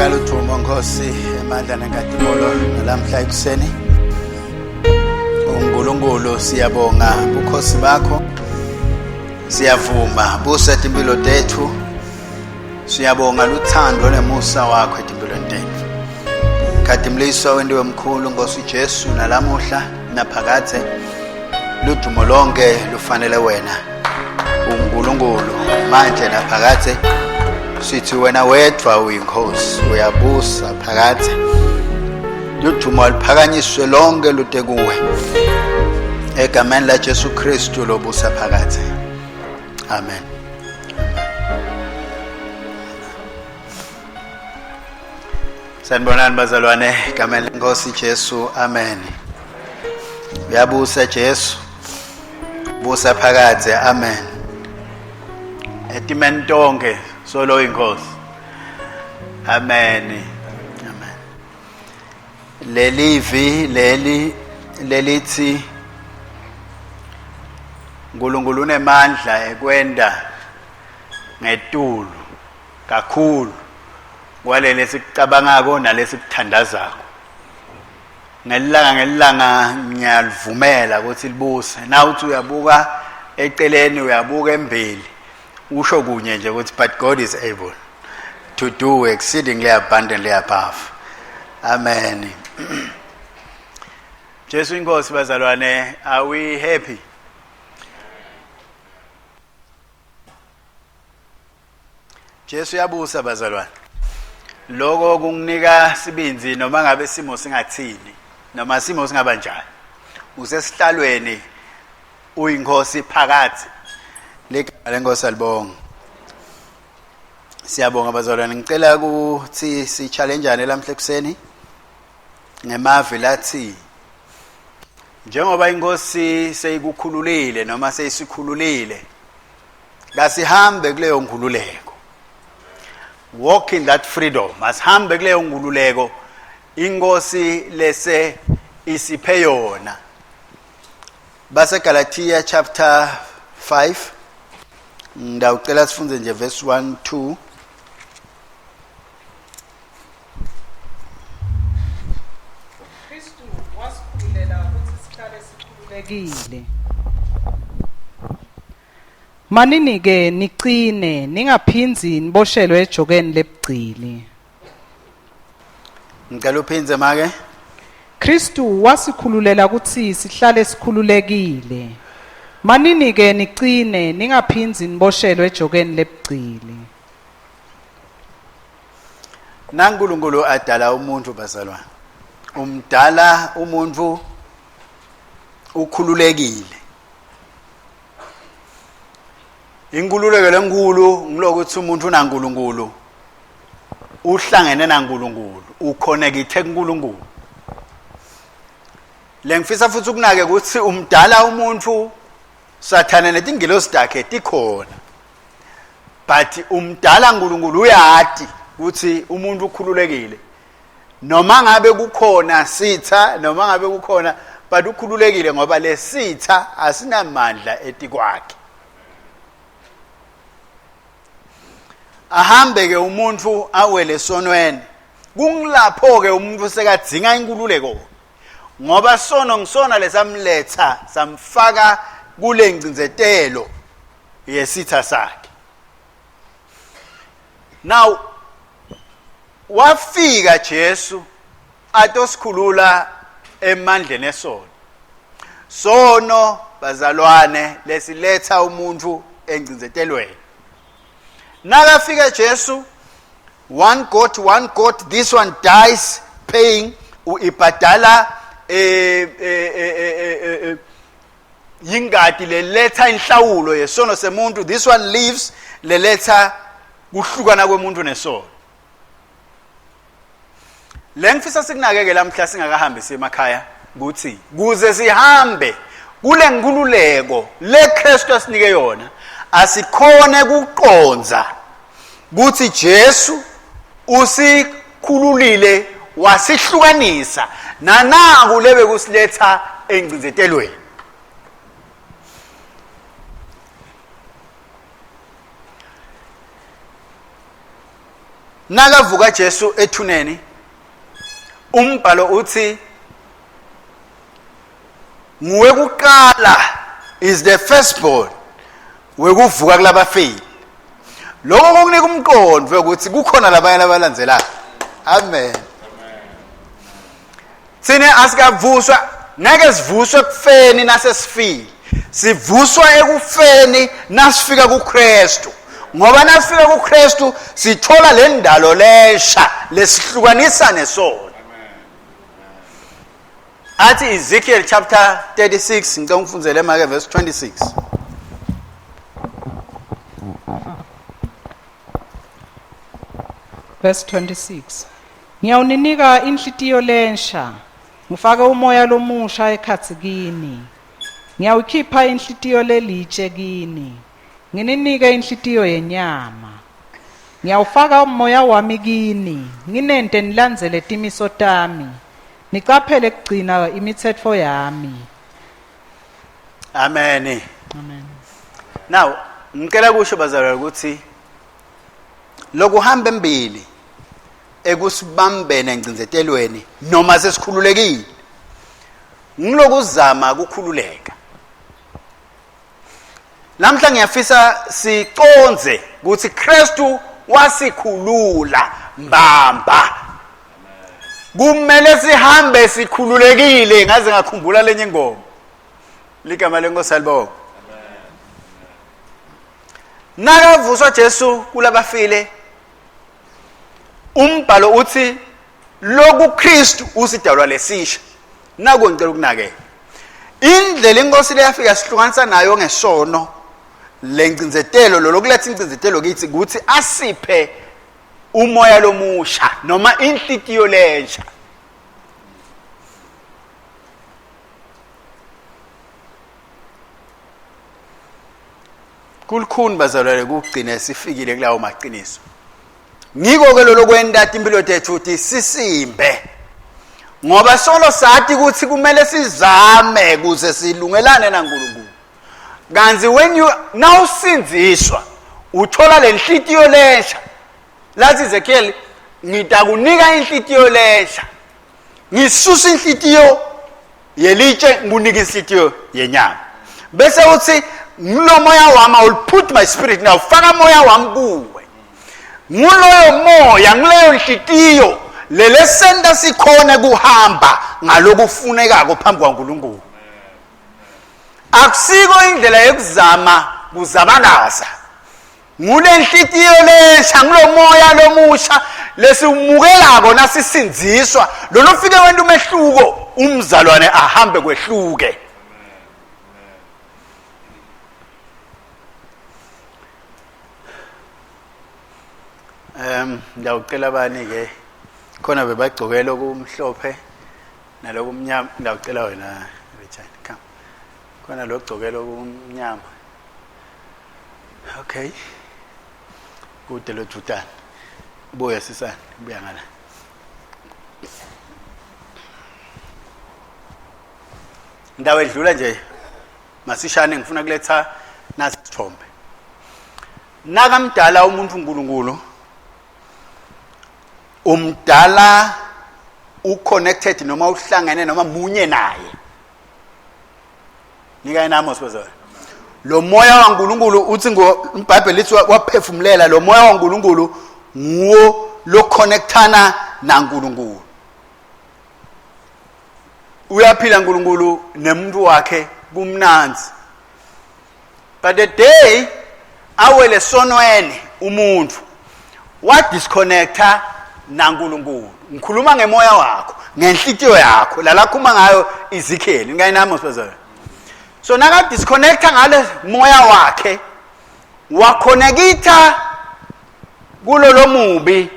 Siyala udumo Nkosi emandla nenkatolo nalamhla ekuseni. uNkulunkulu siyabonga ubukhosi bakho. Siyavuma busethe impilo tethu. Siyabonga luthando nemusa wakho empilweni tethu. Khadimliso wendiwe mkhulu Nkosi Jesu nalamuhla naphakathe. Ludumo lonke lufanele wena. uNkulunkulu manje naphakathe. Sithi wena wedwa uyinkosi uyabusa phakathe. Ludumo liphakanyiswe lonke lude kuwe. Egameni la Jesu Kristu lobusa phakathe. Amen. Sanibonani bazalwane, egameni lenkosi Jesu. Amen. Uyabusa Jesu. Busa phakathe. Amen. Etimeni tonke solo inkosi. Amen. Amen. Lelivi lelithi uNkulunkulu unemandla ekwenda ngetulu kakhulu kwalele sikucabangako nalesikuthandazako. Ngelilanga ngiyalivumela ukuthi libuse. Na uthi uyabuka eceleni uyabuka embili. Usho kunye nje ukuthi but God is able to do exceedingly abundantly above. Amen. Jesu inkosi bazalwane, are we happy? Jesu yabusa bazalwane. Lokho kunginika sibinzi noma ngabe simo singathini noma simo singaba njani. Usesihlalweni uyinkosi phakathi. Ligama lenkosi alibonga. Siyabonga bazalwane, ngicela ukuthi si challengeane lamhla ekuseni ngemavi lathi njengoba inkosi seyikukhululile noma seyisikhululile kasihambe kuleyo nkhululeko. Walk in that freedom. Asihambe kuleyo nkhululeko inkosi lese isiphe yona. Base Galatia chapter 5 ndawucela sifunze nje verse 1 2. Kristu wasikhululela ukuthi sihlale sikhululekile. Manini ke nicine ningaphinzi niboshelwe ejokeni lebugcili. Ngicela uphinze make. Kristu wasikhululela ukuthi sihlale sikhululekile. Manini ke nicine ningaphinzi niboshelwe ejokeni lebugcili. NaNkulunkulu adala umuntu bazalwane. Umdala umuntu ukhululekile. Inkululeko lenkulu ngilokuthi umuntu unaNkulunkulu. Uhlangene naNkulunkulu, uconnecte kuNkulunkulu. Lengifisa futhi ukunake ukuthi umdala umuntu Sathane netingilosi takhe tikhona. But umdala uNkulunkulu uyati ukuthi umuntu ukhululekile. Noma ngabe kukhona sitha, noma ngabe kukhona but ukhululekile ngoba lesitha asinamandla etikwakhe. Ahambe ke umuntu awele sonweni. Kungilapho ke umuntu sekadzinga inkululeko. Ngoba sono ngisona lesamletha samfaka kule ngcinzetelo yesitha sakhe. Now wafika Jesu atosikhulula emandleni esono. Sono bazalwane lesiletha umuntu engcinzetelweni. Nakafika Jesu one goat, this one dies paying uibadala yingadi leletha inhlawulo yesono semuntu. This one lives leletha kuhlukana kwemuntu nesono. Lengifisa sikunakeke lamhla singakahambisi emakhaya ukuthi kuze sihambe kule nkululeko le Kristu asinike yona asikhone kuqonza ukuthi Jesu usikhululile wasihlukanisa nanaku lebe kusiletha engcinzetelweni. nakavuka Jesu ethuneni umbhalo uthi nguwe kuqala is the firstborn wekuvuka kulabafile. Lokho kukunika umqondo ukuthi kukhona labanye abalandelayo. Amen. Sine asikavuswa ngeke sivuswe kufeni nasesifile. Sivuswa ekufeni nasifika kuKristu. Ngoba nasifika kuKristu sithola le ndalo lesha lesihlukanisa nesono. Athi Ezekiel chapter 36 ngicela ngifundzele make verse 26. Verse 26. Ngiyawuninika inhlitiyo lensha, ngifake umoya lomusha ekhatsi kini. Ngiyawukhipha inhlitiyo lelitshe kini, ngininike inhlitiyo yenyama. Ngiyawufaka umoya wami kini, nginente nilandzele timiso tami, nicaphele kugcina imithetfo yami. Amen. Amen. Now, ngicela kusho bazalwane ukuthi lokuhamba embili ekusibambene ngcinzetelweni noma sesikhululekile. Ngilokuzama ukukhululeka. Lamhla ngiyafisa siconze ukuthi Kristu wasikhulula mbamba. Kumele sihambe sikhululekile ngaze ngakhumbula lenye ingoma. Ligama lenkosi alibonga. Nakavuswa Jesu kulabafile umbhalo uthi loku Kristu usidalwa lesisha. Nako ngicela ukunake. Indlela inkosi leyafika sihlukanisa nayo ngesono lengcinzetelo lokuletha ingcinzetelo kithi ukuthi asiphe umoya lomusha noma inhlitiyo lensha. Kulikhuni bazalwane kugcina sifikile kulawo maqiniso. Ngiko ke lokwenda impilo yethu uthi sisimbe. Ngoba solo sathi ukuthi kumele sizame kuze silungelane naNkulunkulu. Kanzi when you now sinziswa uthola lenhlitiyo lensha. Lathi Ezekiel ngitakunika inhlitiyo lensha. Ngisusa inhlitiyo yelitshe ngikunike inhlitiyo yenyama. Bese uthi ngulo moya wami I will put my spirit now faka moya wami kuwe. Nguloyo moya ngileyo inhlitiyo lelesenda sikhona kuhamba ngalokufunekako phambi kwaNkulunkulu. Akusiko indlela yokuzama kuzabalaza. Ngule nhlitiyo lensha ngulo moya lomusha lesimukelako nasisinziswa lolofike wena umehluko umzalwane ahambe kwehluke. Ngiyacela bani ke khona bebagcokela okumhlophe nalokumnyama. Ngiyacela wena Richard come. Khona lokugcokela okumnyama. Okay. Kude lo Jutani. Buya sisana, buya ngala. Ndawo edlula nje masishane ngifuna kuletha nasithombe. Nakamdala umuntu uNkulunkulu umdala uconnected noma uhlangene noma munye naye. Nika nami sibazana. Lo moya waNkulunkulu uthi ngoMbhayibheli lithi waphefumulela lo moya waNkulunkulu nguwo lo connectana naNkulunkulu. Uyaphila uNkulunkulu nemuntu wakhe kumnanzi. But the day awele sonweni umuntu wa disconnecta naNkulunkulu. Ngikhuluma ngemoya wakho, ngenhlitiyo yakho, la lakhuluma ngayo Ezekiel. Ngayinami sibazana. So naka disconnecta ngale moya wakhe wakhonekitha kulo lomubi,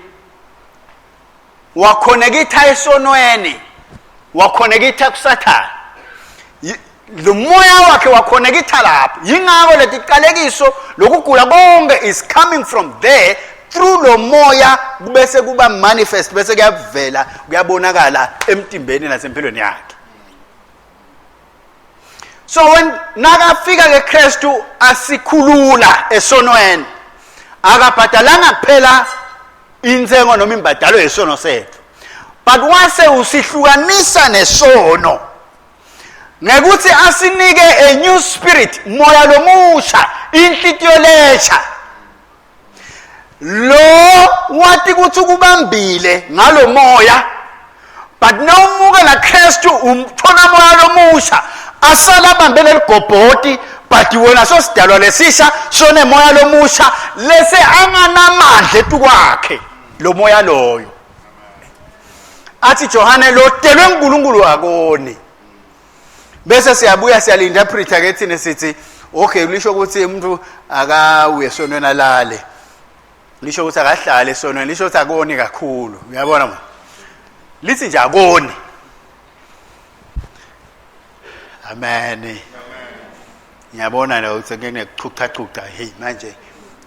wakhonekitha esonweni, wakhonekitha kuSathane. Lo moya wakhe wakhonekitha lapho. Yingakho letiqalekiso lokugula konke is coming from there through lo moya bese kuba manifest bese kuyavela kuyabonakala emtimbeni nasempilweni yakhe. So when nakafika keKristu asikhulula esonweni akabhadalanga kuphela insengo noma imbadalo yesono sethu. But wase usihlukanisa nesono ngekuthi asinike a new spirit, moya lomusha, inhlitiyo lesha. Lo wathi kuthi kubambile ngalo moya, but nawumukela Kristu umthola moya lomusha, asala bambele ligobhoti, but wona sosidalwa lesisha sone moya lomusha lese anganamandla etukwakhe lo moya loyo. Athi Johane lo telwe uNkulunkulu akoni. Bese siyabuya siyalinterpreta ke thina sithi okay lisho ukuthi umuntu akawe esonweni alale. Lisho ukuthi akahlale esonweni, lisho ukuthi akoni kakhulu. Uyabona manje? Lithi nje akoni. Amen. Ngiyabona la ukuthi ngekuchutha hey manje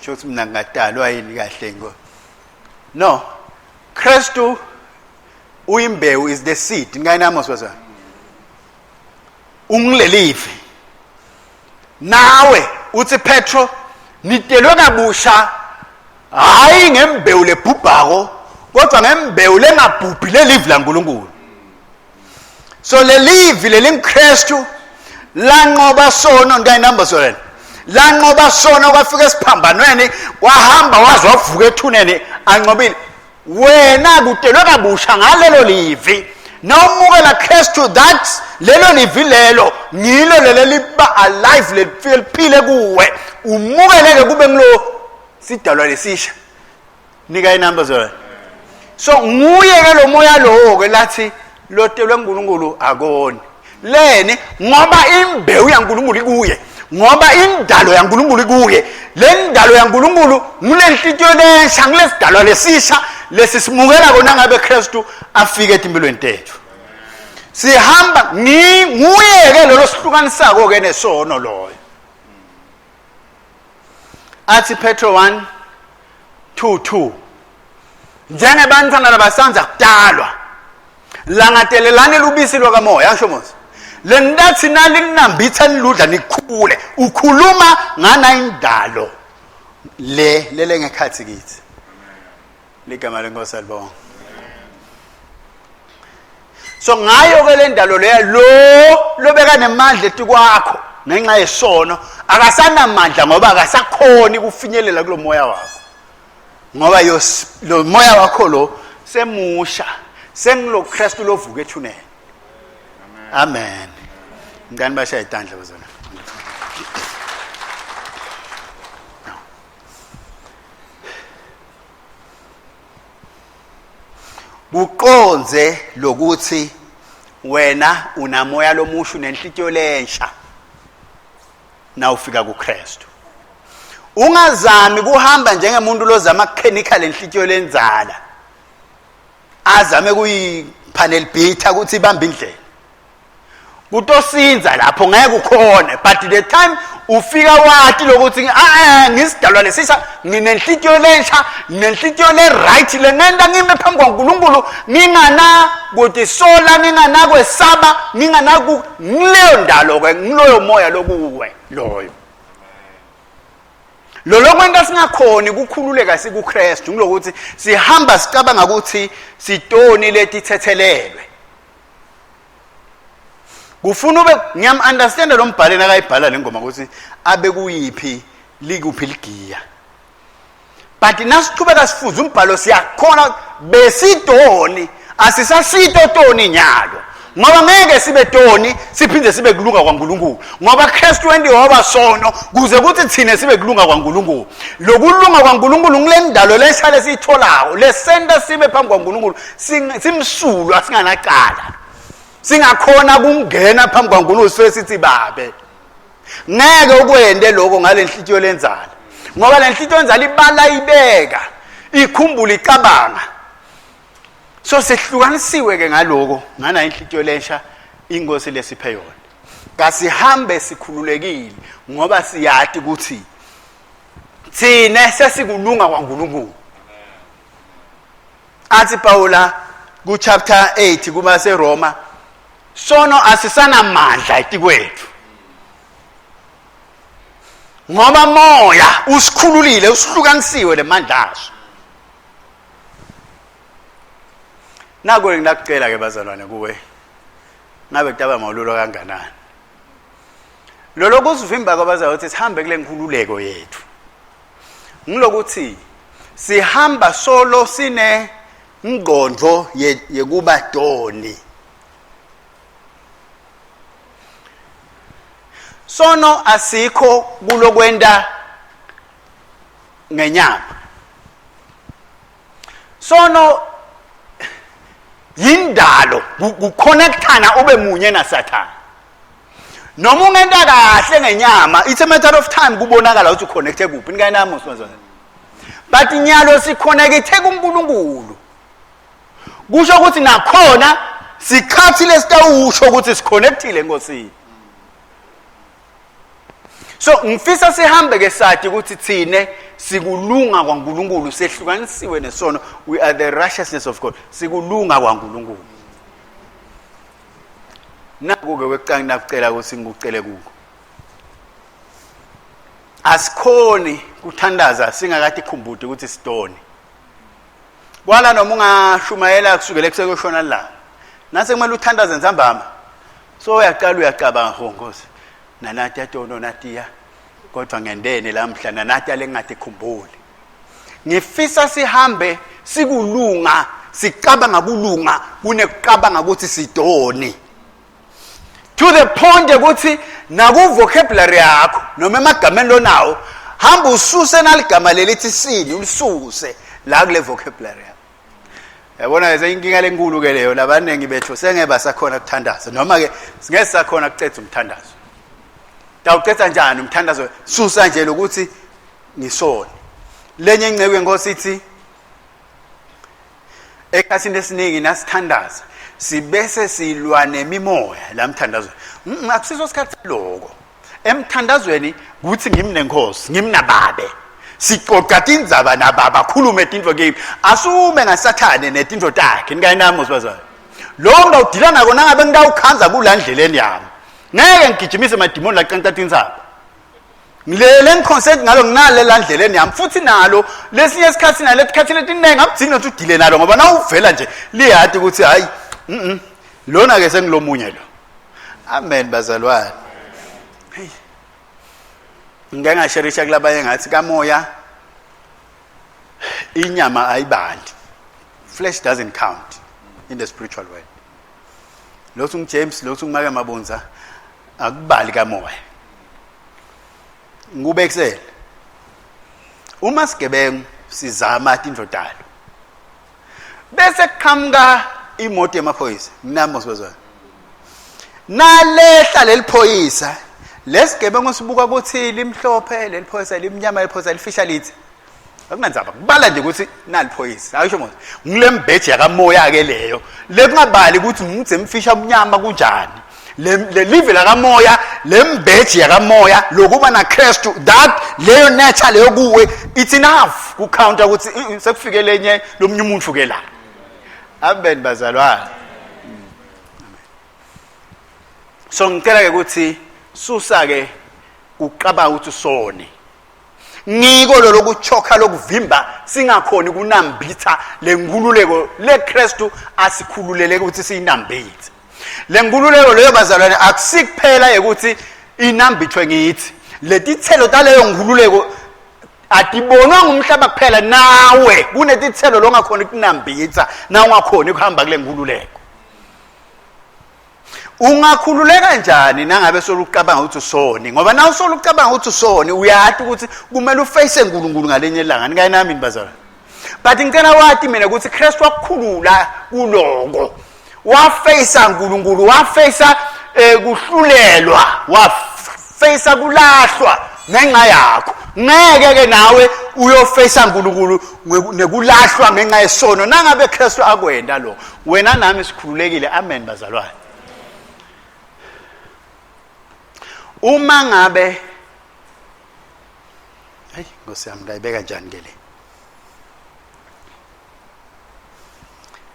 sho ukuthi mina ngadalwa yini kahle ngo. No. Kristu uyimbewu is the seed. Ngayinamo swazana. Ungilelive. Nawe uthi Petro nitelwe kabusha hayi ngembewu lebhubhako kodwa ngembewu lengabhubhi lelive laNkulunkulu. So lelive lelingKristu lanqoba sono ngayinamba solena. Lanqoba sono kwafika esiphambanweni kwahamba waze wavuka ethuneni anqobile. Wena kutelwe kabusha ngalelo livi. Nawumukela Kristu that lelo livi lelo ngilo leliba alive liphile kuwe. Umukeleke kube ngilo sidalwa lesisha. Nika inamba zona. So nguye ke lo moya lo ke lathi lotelwe uNkulunkulu akoni. Lene ngoba imbewu yaNkulunkulu ikuye. Ngoba indalo yaNkulunkulu ikuye. Le ndalo yaNkulunkulu ngulenhlitiyo lesha ngilesidalwa lesisha lesisimukela kona ngabe Kristu afike empilweni tethu. Sihamba nguye ke lo sihlukanisako ke nesono loyo. Athi Petro 1:2 njengebantwana labasanza kudalwa langatelelane lubisi lokamoya asho mose lendathi nalinambitha niludla nikhule ukhuluma ngana indalo lele ngekhathi kithi ligama lenkosi alibonga. So ngayo ke le ndalo leya lobeka nemandla etikwakho ngenxa yesono akasanamandla ngoba akasakhoni kufinyelela kulo moya wakho ngoba lo moya wakho lo semusha sengilo Kristu lovuka ethuneni. Amen. Ngani bashaya idandla bazona. Uqonze lokuthi wena unamoya lomusha nenhlitiyo lensha na ufika kuKristu. Ungazami kuhamba njengemuntu lozama chemical enhlitiyo lenzala. Azame kuyipanel beater ukuthi ibambe indlela. Kutosinza lapho ngeke ukhone, but the time ufika wathi lokuthi ngisidalwa lesisha nginenhlitiyo lensha nenhlitiyo le right lengenda ngime phambi kwaNkulunkulu ngingana kuthi sola ngingana kwesaba ngingana ngileyo ndalo ke ngiloyo moya lokuwe loyo. Lo lokwenta singakhoni kukhululeka sikuKristu ngilokuthi sihamba sicabanga ukuthi sitoni letithethelelwe. Kufuna ube ngiyam understand lo mbhaleni akayibhala lengoma ukuthi abe kuyiphi likuphi ligiya. But nasiqhubeka sifuza umbhalo siyakhona besitoni asisasito toni nyalo. Ngoba ngeke sibe toni siphinde sibe kulunga kwaNkulunkulu. Ngoba Kristu wendihoba sono kuze kuthi thine sibe kulunga kwaNkulunkulu. Lokulunga kwaNkulunkulu ngilendalo lesha lesitholayo lesenda sibe phambi kwaNkulunkulu simsulwa singanaqala. Singakhona kungena phambi kwaNkulunkulu sithi babe. Ngeke ukwende lokho ngalenhlitiyo lenzala. Ngoba lenhlitiyo lenzala ibala ibeka, ikhumbula icabanga. So sehlukanisiwe ke ngaloko ngana inhlitiyo lensha ingosi lesiphe yona. Kasihambe sikhululekile ngoba siyathi ukuthi thina sesikulunga kwaNkulunkulu. Athi Paula ku chapter 8 kuma seRoma sono asisana mandla etikwethu. Ngoba moya usikhululile usihlukanisiwe lemandla aso. naku nginakucela ke bazalwane kuwe ngabe kutaba mawululo kanganani lolo kusivimba kwabazalwane ukuthi sihambe kule nkululeko yethu ngilokuthi sihamba solo sine ingqondo yekuba doni sono asikho kulokwenda ngenyama sono yindalo kuconnectana ube munye naSathane noma ungenda kahle ngenyama it's a matter of time kubonakala ukuthi uconnecte kuphi nginganami usibazana but inyalo siconnecte kuNkulunkulu kusho ukuthi nakhona sikhathi lesitawusho ukuthi siconnectile enkosini so ngifisa sihambe ke sathi ukuthi thine sikulunga kwaNkulunkulu sehlukanisiwe nesono we are the righteousness of God sikulunga kwaNkulunkulu naku ke wecanga nakucela ukuthi ngikucele kuko asikhoni kuthandaza singakathi khumbude ukuthi sidoni kwala noma ungashumayela kusukela ekusekoshona la nase kumele uthandaze nzambama so uyaqala uyacabanga hongozi nanathi atono natiya kodwa ngendene lamhla nanathi alengathi khumbuli ngifisa sihambe sikulunga sicabanga kulunga kunekucabanga ukuthi sidoni to the point ukuthi naku vocabulary yakho noma emagameni lonawo hamba ususe naligama lelithi sini ulisuse la kule vocabulary yakho yabona leze inkinga lenkulu ke leyo labanengi bethu sengeba sakhona ukuthandaza noma ke singeke sakhona ukucetha umthandazo tawucetha njani umthandazo susa nje lokuthi ngisona lenye ingceke nkosi ithi ekhathini esiningi nasithandaza sibese silwa nemimoya la mthandazo akusiso sikhathi lokho emthandazweni kuthi ngimnenkosi ngimnababe siqoqa indzaba nababa khulume tintfo kimi asume ngasathane netintfo takhe ngayinami usibazana lo ngawudila nako nangabe ngawukhanza kulandleleni yami ngeke ngigijimise madimoni la qantatha indzaba ngilele ngiconsent ngalo nginale landleleni yami futhi nalo lesinye isikhathi nale tikhathi letinenge ngabudzinga ukuthi udile nalo ngoba nawuvela nje liyati ukuthi hayi lona ke sengilomunye lo amen bazalwane hey ngeke ngasherisha kulabanye ngathi kamoya inyama ayibandi flesh doesn't count in the spiritual world lothi James lothi ngimake mabonza akubali kamoya ngubekisela uma sigebengu sizama indodalo bese kuqhamuka imoto yemaphoyisa nginami usibazwana nalehla leliphoyisa lesigebengu sibuka ukuthi limhlophe leliphoyisa limnyama leliphoyisa lifisha lithi akunanzaba kubala nje ukuthi naliphoyisa ayisho manje ngilembheje yakamoya ke leyo lekungabali ukuthi ngidze mfisha umnyama kunjani le live la kamoya lembheje yakamoya lokuba na Christ that leyo nature leyo kuwe it's enough ku counter ukuthi sekufike lenye lomnye umuntu ke la amen bazalwane so ngicela ke ukuthi susa ke uqaba ukuthi sone ngiko lo lokuchoka lokuvimba singakhoni kunambitha lenkululeko leKristu asikhululele ukuthi siyinambithe lenkululeko leyo bazalwane akusikuphela ukuthi inambithwe ngithi letithelo taleyo nkululeko atibonwa ngumhlaba kuphela nawe kunetithelo longakhona ukunambitha na ungakhona ukuhamba kule nkululeko ungakhululeka kanjani nangabe solucabanga ukuthi usoni ngoba na usolucabanga ukuthi usoni uyathi ukuthi kumele uface uNkulunkulu ngalenye ilanga ngayinami bazalwane but ngicela wathi mina ukuthi Kristu wakukhulula kuloko waface uNkulunkulu waface kuhlulelwa waface kulahlwa ngenxa yakho ngeke ke nawe uyoface uNkulunkulu nekulahlwa ngenxa yesono nangabe Kristu akwenda lo wena nami sikhululekile amen bazalwane uma ngabe hey Nkosi yami ngayibeka njani ke le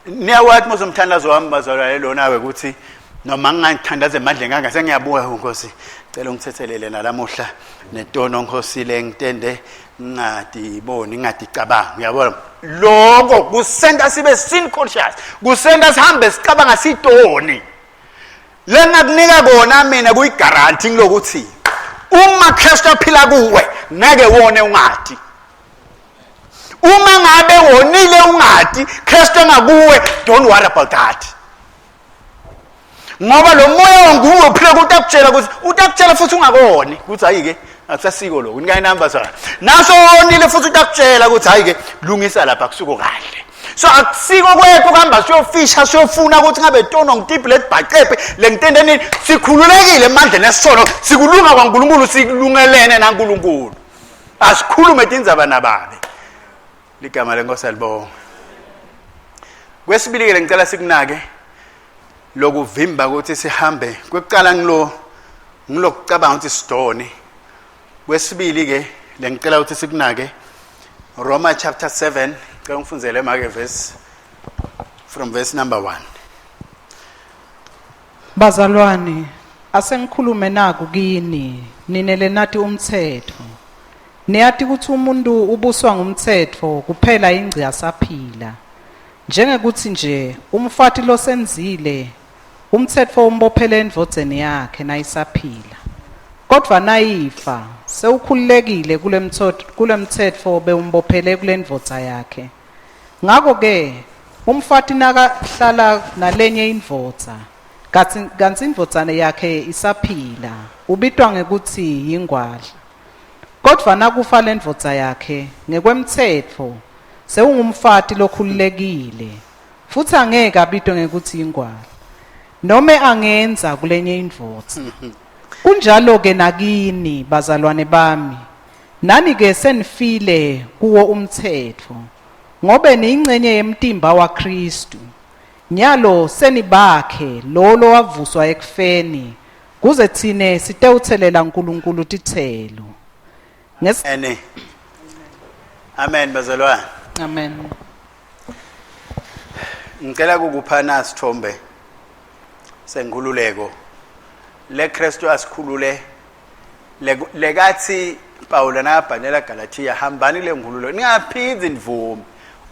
niyawathi mozomthandazo wami bazalwane lo nawe ukuthi noma ngingangithandaza emandleni ngangase ngiyabuka Nkosi cela ungithethelele nalamuhla netono Nkosile ngitende ngingadicabanga uyabona lokho kusenta sibe sin conscious kusenta sihambe sicabanga sitoni lengakunika kona mina kuyigaranti ngilokuthi uma Kristu aphila kuwe ngeke wone ungadi uma ngabe wonile ungadi Kristu ngakuwe don't worry about that ngoba lo moya nguwe uphila kutakutshela ukuthi utakutshela futhi ungakoni ukuthi hayike akusasiko lokho unika inamba sana naso wonile futhi utakutshela ukuthi hayike lungisa lapha kusuko kahle so akusiko kwethu kuhamba siyofisha siyofuna ukuthi ngabe tono ngitiphi letibhaqephe lengitendeni sikhululekile emandleni esisono sikulunga kwaNkulunkulu sikulungelene naNkulunkulu asikhulume tindzaba nababe ligama lenkosi alibonga kwesibili ke ngicela sikunake lokuvimba ukuthi sihambe kwekuqala ngilokucabanga ukuthi sidoni kwesibili ke lengicela ukuthi sikunake Roma chapter 7 ngicela ngifundzele make from verse number 1 Bazalwane asengikhulume naku kini ninele nathi umthetho niyathi ukuthi umuntu ubuswa ngumthetho kuphela ingci yasaphila njengekuthi nje umfati lo senzile umthetho umbophele endvodzeni yakhe nayisaphila kodwa nayifa sewukhululekile kule mthetho bewumbophele kule ndvodza yakhe ngakho ke umfati nakahlala nalenye indvodza kanti indvodzane yakhe isaphila ubitwa ngekuthi yingwadla kodwa nakufa le ndvodza yakhe ngekwemthetho sewungumfati lokhululekile futhi angeke abitwe ngekuthi yingwadla nome angenza kulenye indvodza kunjalo ke nakini bazalwane bami nani ke senifile kuwo umthetho ngobe niyingcenye yemtimba waKristu nyalo senibakhe lo wavuswa ekufeni kuze thine sitewuthelela uNkulunkulu tithelo amen bazalwane amen ngicela ukukuphana sithombe senkululeko le Kristu asikhulule lekathi Paul nabhanela Galatia hambani le ngululeko ningaphinzi nivume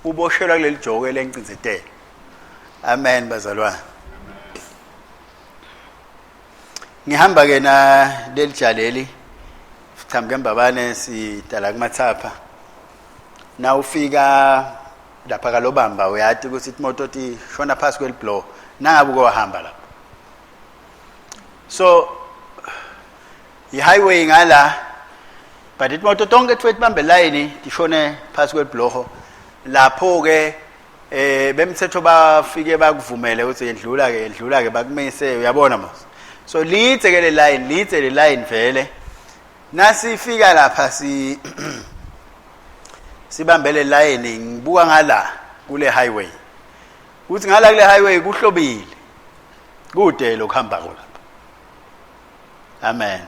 uboshelwa kuleli joke lencizitela amen bazalwane ngihamba ke na lelijaleli thambe mbabane sidala kumathapha na ufika lapha kalobamba uyathi ukuthi imoto ti shona phansi kweliblow nangabe uke wahamba lapha so i-highway ngala but imoto tonke twethu bambe line tishone phansi kweliblow lapho ke bemthetho bafike bakuvumele ukuthi yendlula ke bakumise uyabona mos so lithe ke le line vele nasifika lapha sibambele line ngibuka ngala kule highway uthi ngala kule highway kuhlobile kude lokuhamba lapha amen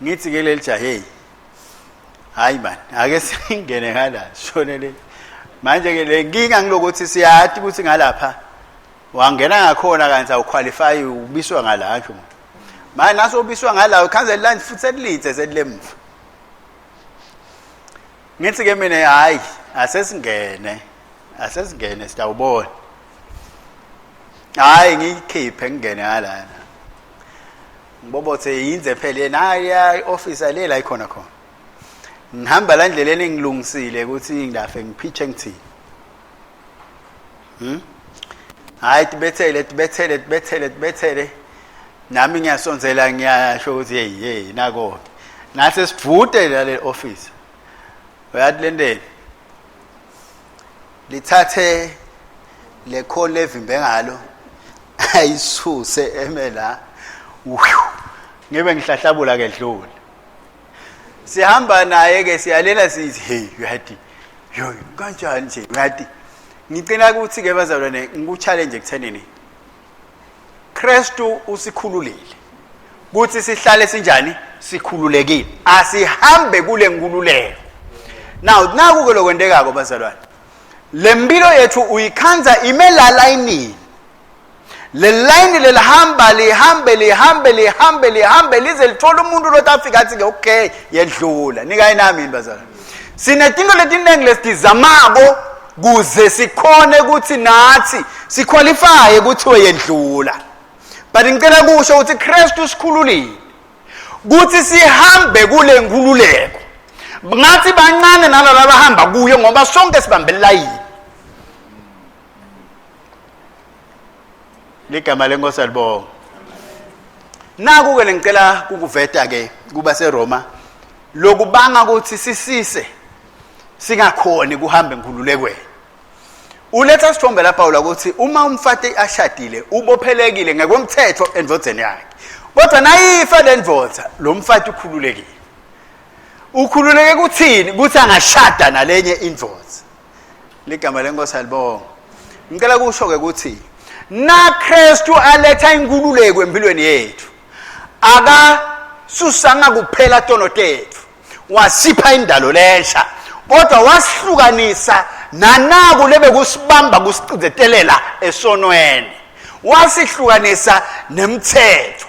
ngithi ke leli jahe hayi man ake singene ngala shonele manje ke le nginga ngilokuthi siyathi ukuthi ngalapha wangena ngakhona kanti awuqualify ubiswa ngala ngisho manje naso ubiswa ngala ukhanze lunch futhi selithe selilemvu ngithi ke mina hayi asesingene sitawubona hayi ngikhiphe ngene ngalana ngibobothe yinze phela yena hayi officer lela ikhona khona ngihamba la ndleleni ngilungisile ukuthi ngilafe ngiphiche ngithini hayi tibethele nami ngiyasonzela ngiyasho ukuthi hey nako nase sivute la le office uyathi lendeni lithathe le call levimbe ngalo ayisuse emela ngibe ngihlahlabula ke dlula sihamba naye ke siyalela sithi hey uyathi yo kanjani nje uyathi ngicela ukuthi ke bazalwane ngikuchallenge ekuthenini Kristu usikhululile kuthi sihlale sinjani sikhululekile asihambe kule nkululeko now naku ke lokwendekako bazalwane lempilo yethu uyikhanza imela layini le line lelihamba lihambe lize lithola umuntu lo afika athi ke okay yedlula nikayinami bazalwane sinetinto letiningi lesizamako kuze sikhone ukuthi nathi siqualify ukuthi weyedlula but ngicela kusho ukuthi Kristu sikhululile kuthi sihambe kule nkululeko ngathi bancane nalabo abahamba kuyo ngoba sonke sibambe line ligama lenkosi alibonga naku ke ngicela kukuveta ke kuba seRoma lokubanga ukuthi sisise singakhoni kuhamba enkululekweni uletha sithombe lapha ukuthi uma umfati ashadile ubophelekile ngekomthetho endvodzeni yakhe kodwa nayifa lendvodza lo mfati ukhululeke kuthini ukuthi angashada nalenye indvodza ligama lenkosi alibonga ngicela kusho ke ukuthi na Kristu aletha inkululeko empilweni yethu akasusanga kuphela tono tethu wasipha indalo lesha kodwa wasihlukanisa nanaku lebe kusibamba kusicezetelela esonweni wasihlukanisa nemthetho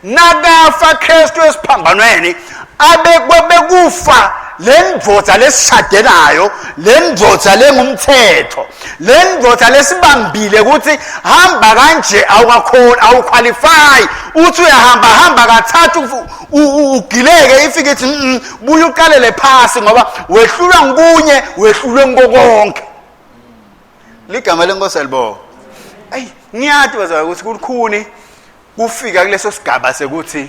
nakafa Kristu esiphambanweni abekufa lendvodza lesishadelayo lendvodza lengumthetho lendvodza lesibambile ukuthi hamba kanje awuqualify uthi uyahamba kathathu ugileke ifike ithi buya uqalele phasi ngoba wehlulwa ngunye wehlulwe ngokonke ligama lenkosi alibonga ngiyathi bazwa ukuthi kukhuni kufika kuleso sigaba sekuthi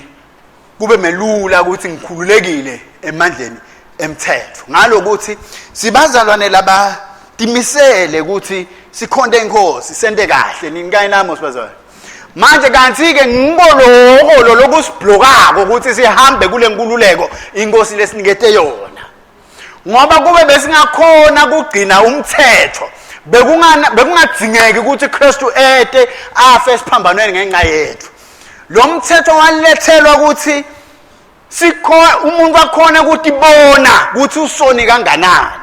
kube melula ukuthi ngikhululekile emandleni emthetho ngalokuthi sibazalwane laba timisele ukuthi sikhonde inkosi sente kahle ninkayinami sibazalwane manje kanti ke ngibolo lokusibhlokako ukuthi sihambe kule nkululeko inkosi lesinikete yona ngoba kube besingakhona kugcina umthetho bekungadzingeki ukuthi Kristu ete afe esiphambanweni ngenxa yethu lo mthetho walethelwa ukuthi umuntu akhona ukuthi bona ukuthi usoni kanganani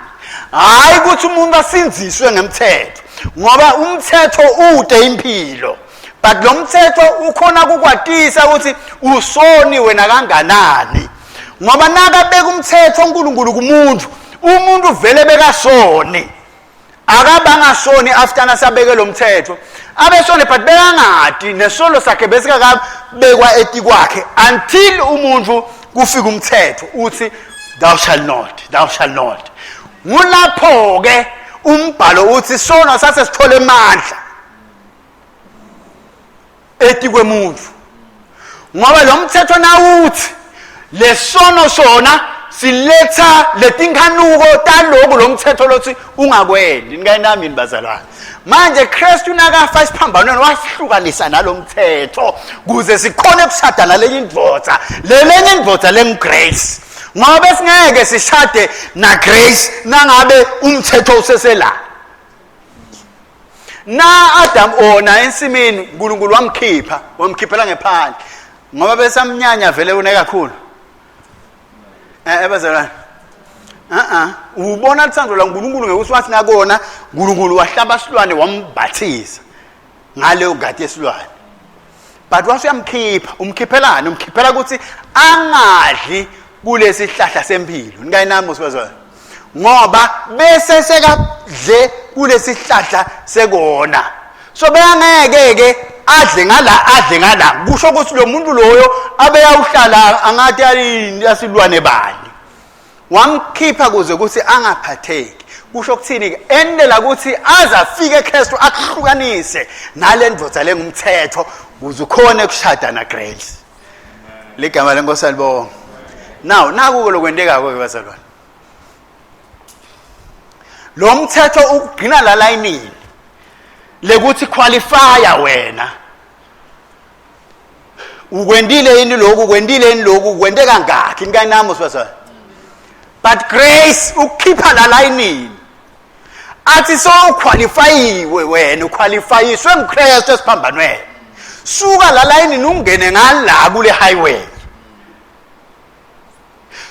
hayi ukuthi umuntu asinziswe ngemthetho ngoba umthetho ude impilo but lo mthetho ukhona kukwatisa ukuthi usoni wena kanganani ngoba nakabeka umthetho uNkulunkulu kumuntu umuntu vele bekasoni akabangasoni after nasabeke lo mthetho abesone but bekangadi nesolo sakhe besikakabekwa etikwakhe until umuntu kufika umthetho uthi thou shall not ngulapho ke umbhalo uthi sona sase sithole amandla etikwemuntu ngoba lo mthetho nawuthi lesono sona siletha letinkanuko taloko lo mthetho lothi ungakwendi nikayinami bazalwane manje Kristu nakafa isiphambanweni wasihlukanisa nalo mthetho kuze sikhone ukushada nalenye indvodza lelenye indvodza lengugrace ngoba singeke sishade na grace nangabe umthetho usesela na Adam ona ensimini uNkulunkulu wamkhiphela ngephandle ngoba besamnyanya vele une kakhulu ebazalwane ubona lithando la uNkulunkulu ngekusiwathi nakona uNkulunkulu wahlaba isilwane wambathiza ngale ugadi yesilwane but wasuyamkhipha umkhiphelana umkhiphela ukuthi angadli kulesi sihlahla sempilo nikayinami sibazwana ngoba bese sekadle kulesi sihlahla sekona so beyangeke ke adle ngala kusho ukuthi lo muntu loyo abeyawuhlala angathi asilwane bani wamkhipha kuze ukuthi angaphatheki kusho ukuthini ke endlela ukuthi azafike Kristu akuhlukanise nalendvodza lengumthetho kuze ukhone ukushada na grace ligama lenkosi alibonga now naku lokwenteka ke bazalwane lo mthetho ugcina la layinini lekuthi qualifier wena ukwendile yini lokhu kwente kangaki nikayinami sibazalwane but grace ukhipha la layinini athi so uqualifyiwe wena uqualifyiswe nguKristu esiphambanweni suka la layinini ungene ngala kule highway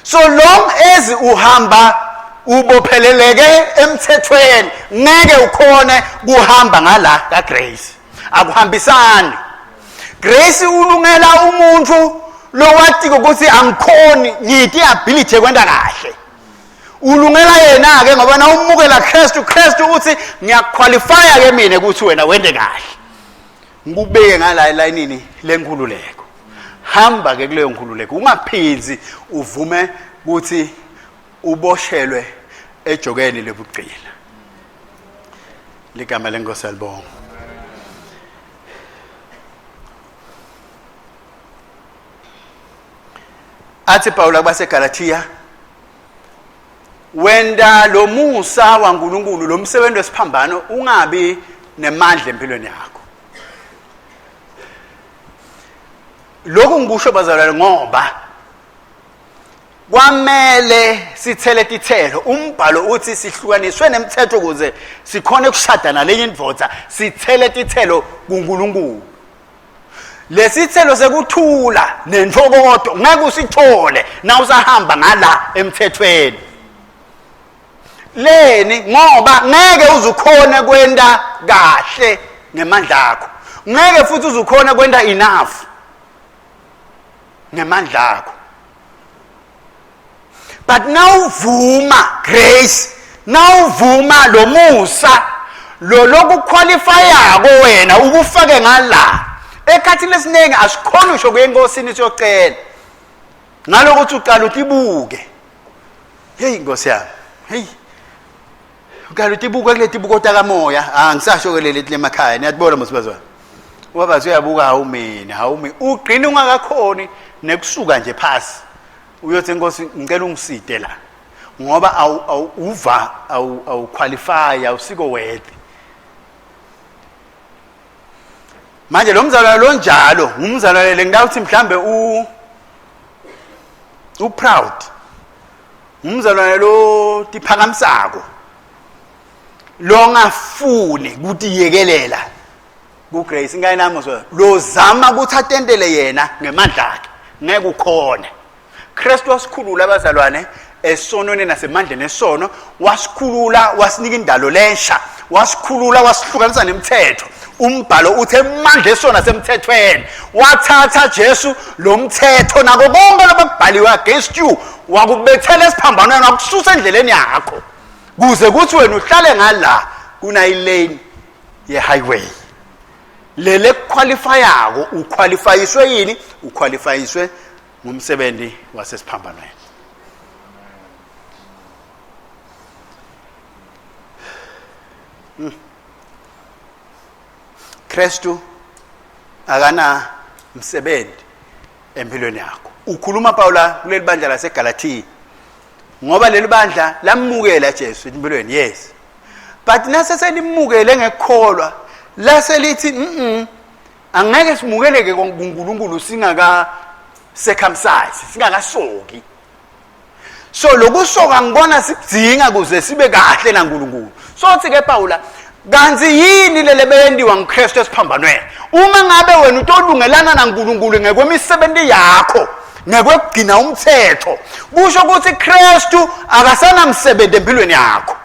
so long as uhamba ubopheleleke emthethweni ngeke ukhone kuhamba ngala ka grace akuhambisani grace ulungela umuntu lowati ukuthi angikhoni ngithi ability kwenda kahle ulungela yena ke ngoba na umukela Christ uthi ngiyaqualifya ke mina ukuthi wena wende kahle ngikubeke ngala elayinini lenkululeko hamba ke kuleyo nkululeko ungaphinzi uvume ukuthi uboshelwe ejokeni lebuqila ligama lenkosi alibonga athi Paul kubaseGalatia wenda lo musa waNkulunkulu lo msebenzi wesiphambano ungabi nemandla empilweni yakho lokhu ngikusho bazalwane ngoba kwamele sithele tithelo umbhalo uthi sihlukaniswe nemithetho ukuze sikhone ukushada nalenye indvodza sithele tithelo kuNkulunkulu lesithelo sekuthula nenhlokodo ngeke usithole na usahamba ngala emthethweni leni ngoba ngeke uzukhona kwenda kahle ngemandla akho ngeke futhi uzukhona kwenda enough ngemandla akho but now vuma grace now vuma lo musa lo lokuqualifyako wena ukufake ngala ekhathini lesiningi asikhona usho kwenkosini siyocela ngalokuthi uqala utibuke hey Nkosi yami hey uqala utibuke kule tibuko takamoya angisasho ke leli emakhaya niyatibona mosibazwana ubabazi uyabuka hawumi ugcina ungakakhoni nekusuka nje phasi uyothi Nkosi ngicela ungiside la ngoba awu qualify awusiko worthy manje lo mzalwane lo njalo umzalwane ngidawuthi mhlambe u proud umzalwane lo tiphakamisako lo ngafuni ukuthi yekelela ku grace ngayinami lo zama ukuthi atendele yena ngemandla akhe ngeke ukhona Christ wasikhulula abazalwane esonweni nasemandleni esono wasikhulula wasinika indalo lensha wasikhulula wasihlukanisa nemithetho umbhalo uthe manje esona semthethweni wathatha Jesu lo mthetho nako konke lobabhaliwe against you wakubethela esiphambanweni wakususa endleleni yakho kuze kuthi wena uhlale ngala kuna ilane ye highway lele qualifyako uqualifyiswe yini uqualifyiswe ngumsebenzi wasesiphambanweni Kristu akana msebenzi empilweni yakho ukhuluma Paula kuleli bandla laseGalatia ngoba leli bandla lamukela Jesu empilweni yes but nase selimukele ngekholwa laselithi angeke simukeleke kuNkulunkulu singaka circumcise singakasoki so lokusoka ngibona sidinga kuze sibe kahle naNkulunkulu sothi ke Paula kanzi yini lele beyendiwa ngikristu esiphambanweni uma ngabe wena utolungelana naNkulunkulu ngekwemisebenzi yakho ngekwegcina umthetho kusho ukuthi Kristu akasana msebenzi empilweni yakho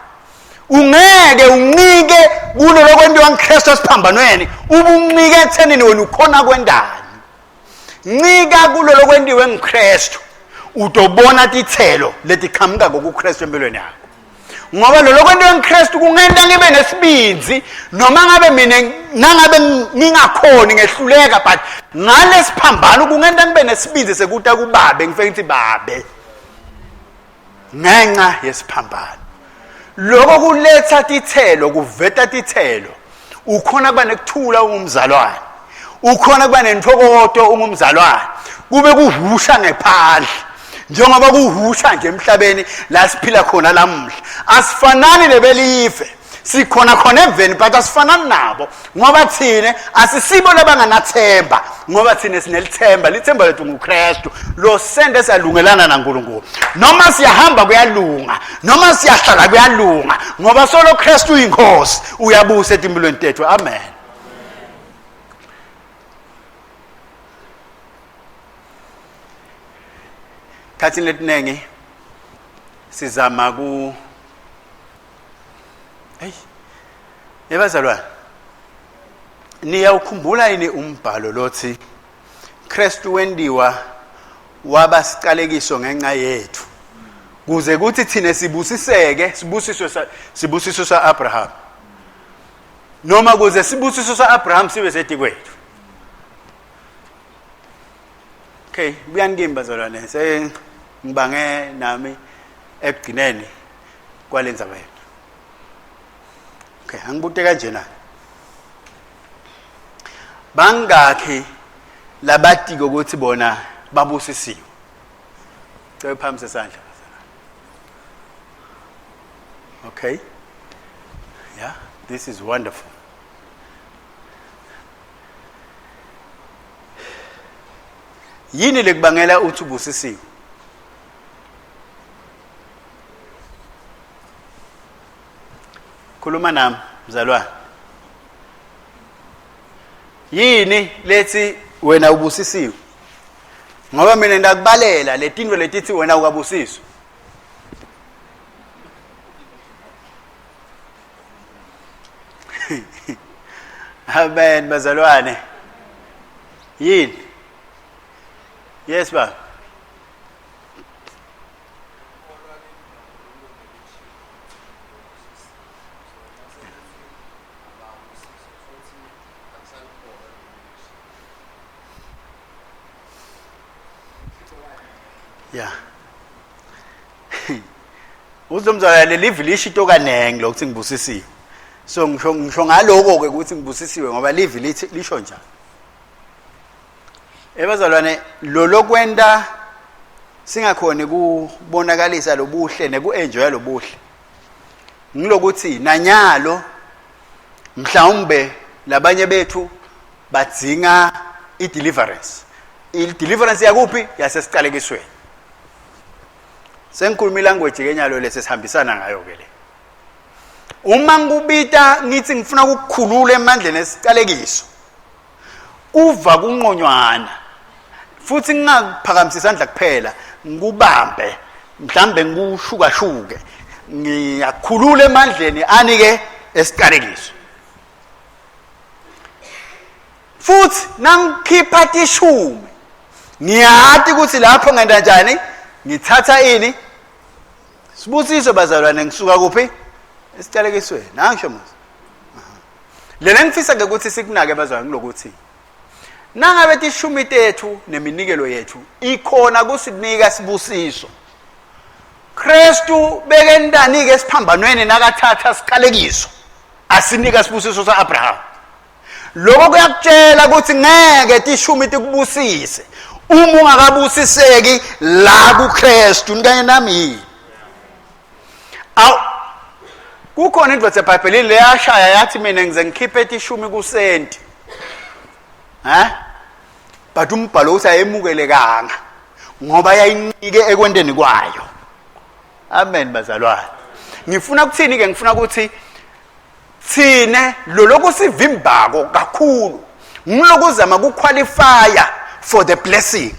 ungeke uncike kulo lokwendiwa ngikristu esiphambanweni ubuncike ethenini wena ukhona kwendani ncika kulo lokwendiwe ngikristu utobona tithelo letiqhamuka kuKristu empilweni yakho ngoba lo lokwendiwe ngikristu kungenta ngibe nesibinzi noma ngabe mina nangabe ngingakhoni ngehluleka but ngalesiphambano kungenta ngibe nesibinzi sekuta kubabe ngifike ngithi babe ngenxa yesiphambano lokho kuletha tithelo kuveta tithelo ukhona kuba nekuthula ungumzalwane ukhona kuba nentokoto ungumzalwane kube kuhusha ngephandle njengoba kuhusha nje emhlabeni la siphila khona lamuhla asifanani nebelife sikhona khona eveni but asifanani nabo ngoba thina asisibo labanganathemba ngoba thina sinelithemba lithemba lethu nguKristu lo sende salungelana naNkulunkulu noma siyahamba kuyalunga noma siyahlala kuyalunga ngoba solo Kristu uyinkosi uyabusa empilweni tethu amen khathini letinengi sizama hey ebazalwane niyawukhumbula yini umbhalo lothi Kristu wendiwa wabasiqalekiso ngenxa yethu kuze kuthi thina sibusiseke sibusiso saAbraham noma kuze sibusiso saAbraham sibe seti kwethu. Okay, buyangimba bazalwane ngibange nami ekugcineni kwalenza wena. Okay, angibute kanje na. Bangakhi labatiko ukuthi bona babusisiwe. Cebe phambi sesandla. Okay. Yeah, this is wonderful. Yini lekubangela uthi ubusisiwe? Khuluma nami mzalwane. Yini lethi wena ubusisiwe? Ngoba mina ndakubalela letinto letithi wena ukabusiswa. Amen bazalwane. Yini? Yes ba. Yeah. Uzomzala live lishito kanenge lokuthi ngibusisiwe. So ngisho ngaloko ke ukuthi ngibusisiwe ngoba live lithi lisho njalo. Ebazalwane lo lokwenda singakhona kubonakalisa lobuhle nekuenjoy lobuhle. Ngilokuthi nanyalo mhlawumbe labanye bethu badzinga ideliverance. Ideliverance yakuphi yasesiqalekisweni. Sengikhuluma ilanguage kenyalo lesihambisana ngayo ke le. Uma ngubita ngithi ngifuna ukukhulula emandleni esiqalekiso. Uva kunqonywana. Futhi ngingaphakamisa isandla kuphela, ngikubambe, mhlambe ngikushukashuke. Ngiyakhulula emandleni anike esiqalekiso. Futhi nangikhipha tishumi. Ngiyathi ukuthi lapho ngenda njani? Ngithatha ini? Sibusiso bazalwane ngisuka kuphi? Esiqalekisweni. Nangisho manje. Lena ngifisa ke ukuthi sikunake bazalwane kulokuthi nangabe tishumi tethu neminikelo yethu ikhona kusinika sibusiso. Kristu bekendanike esiphambanweni nakathatha siqalekiso. Asinika sibusiso saAbraham. Lokho kuyakutshela ukuthi ngeke tishumi tikubusise. Uma ungakabusiseki la kuKristu nikanye nami. Aw kukhona into eBhayibhelini leyashaya yathi mina ngize ngikhiphe tishumi kusenti. But umbhalo usayemukelekanga ngoba yayinike ekwendeni kwayo. Amen bazalwane. Ngifuna ukuthini ke ngifuna ukuthi thine lo lokho sivimbako kakhulu ngilokuzama ukuqualifya for the blessing.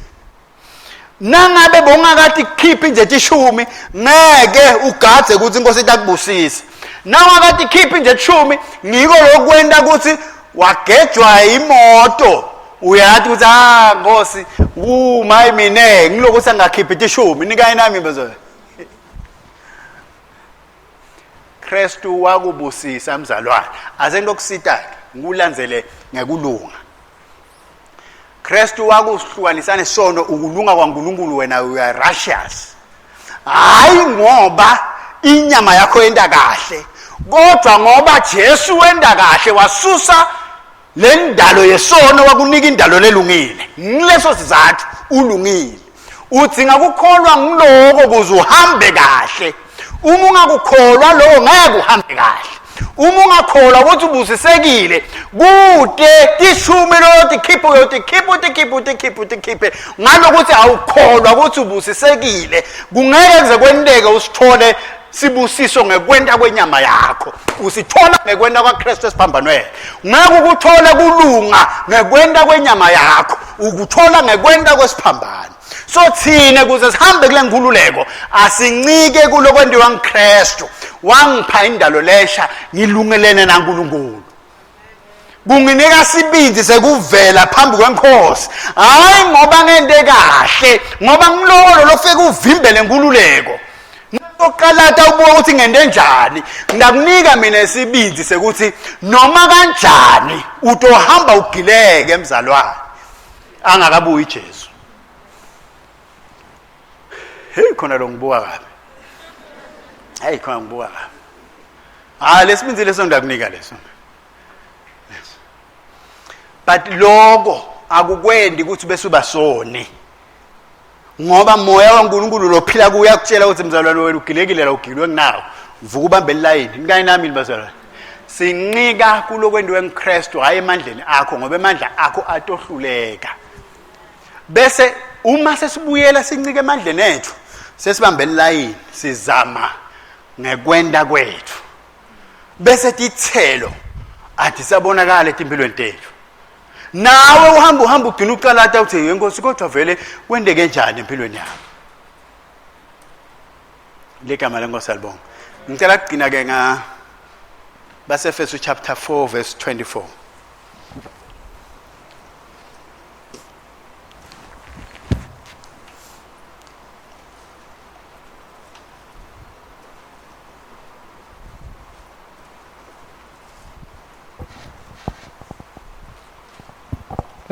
Nangabe bongakati khiphi nje tishumi ngeke ugadze ukuthi inkosi itakubusisa. Nawakati khiphi nje tishumi ngiko lokwenda ukuthi wagejwa imoto uyathi ukuthi Nkosi mayi mine ngilokuthi angakhiphi tishumi nikanye nami bazalwane. Kristu wakubusisa mzalwane asendokusita ngikulandzele ngekulunga. Kristu wakuhlukanisana sono ukulunga kwaNkulunkulu wena uya righteous. Hayi ngoba inyama yakho yenda kahle kodwa ngoba Jesu wenda kahle wasusa lendalo yesono wakunika indalo lelungile. Ngileso sizathu ulungile. Udzinga ukukholwa ngiloko kuze uhambe kahle. Uma ungakukholwa lo ngeke uhambe kahle. Uma ungakholwa ukuthi ubusisekile kude tishumi lo tikhiphe ngalokuthi awukholwa ukuthi ubusisekile kungeke kuze kwendeke usithole sibusiso ngekwenda kwenyama yakho. Usithola ngekwenda kwaKristu esiphambanweni. Ngeke ukuthole kulunga ngekwenda kwenyama yakho, ukuthola ngekwenda kwesiphambano. So thina kuze sihambe kule nkululeko asincike kulokwendiwa nguKristu wangipha indalo lesha ngilungelene naNkulunkulu kunginika sibindi sekuvela phambi kwenkosi hayi ngoba ngente kahle ngoba ngilolo lofike uvimbele nkululeko ngoqalata ubuka ukuthi ngente njani ngakunika mina isibindi sekuthi noma kanjani utohamba ugileke emzalwane angakabuyi iJesu hey khona lo ngibuka kabi hey khona ngibuka kabi lesibindi leso ngakunika leso but lokho akukwendi ukuthi bese ubasone ngoba moya waNkulunkulu lophila kuya kutshela ukuthi mzalwane wena ugilekile la ugilwe kunawo vuka ubambe ilayini ngani nami bazalwane sincika kulokwendiwe nguKristu hayi emandleni akho ngoba emandla akho atohluleka bese uma sesibuyela sincike emandleni ethu sesibambe ilayini sizama ngekwenda kwethu bese tithelo athi sabonakala empilweni tethu nawe uhamba ugcina uqalata uthi yenkosi kodwa vele kwendeke njani empilweni yakho legama lenkosi salibonga ngicela kugcina ke basefeso chapter 4 verse 24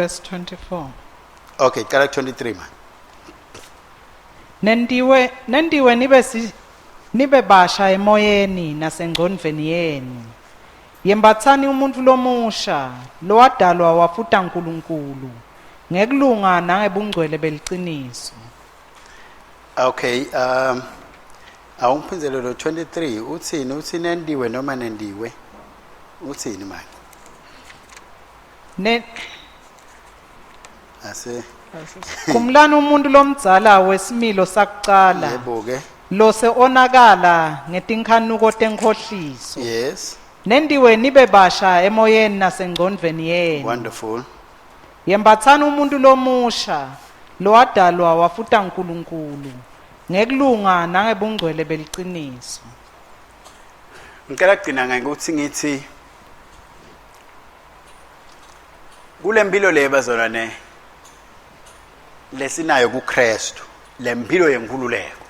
verse 24 okay cala 23 man nendiwe nibe basha emoyeni nasengqondweni yenu yembathani umuntu lomusha lowadalwa wafuta uNkulunkulu ngekulunga nangebungcwele beliciniso okay awungiphinzele lo 23 uthi nendiwe noma nendiwe uthini manje ase kumlana umuntu lomdzala wesimilo sakucala yebo ke lose onakala ngetinkhanuko tenkhohliso yes nendiwe nibe basha emoyeni nasengqondweni yenu wonderful yembathani umuntu lomusha lowadalwa wafuta uNkulunkulu ngekulunga nangebungcwele beliciniso ngicela kugcina ngokuthi ngithi kule mpilo le bazalwane lesinayo kuKristu lempilo yenkululeko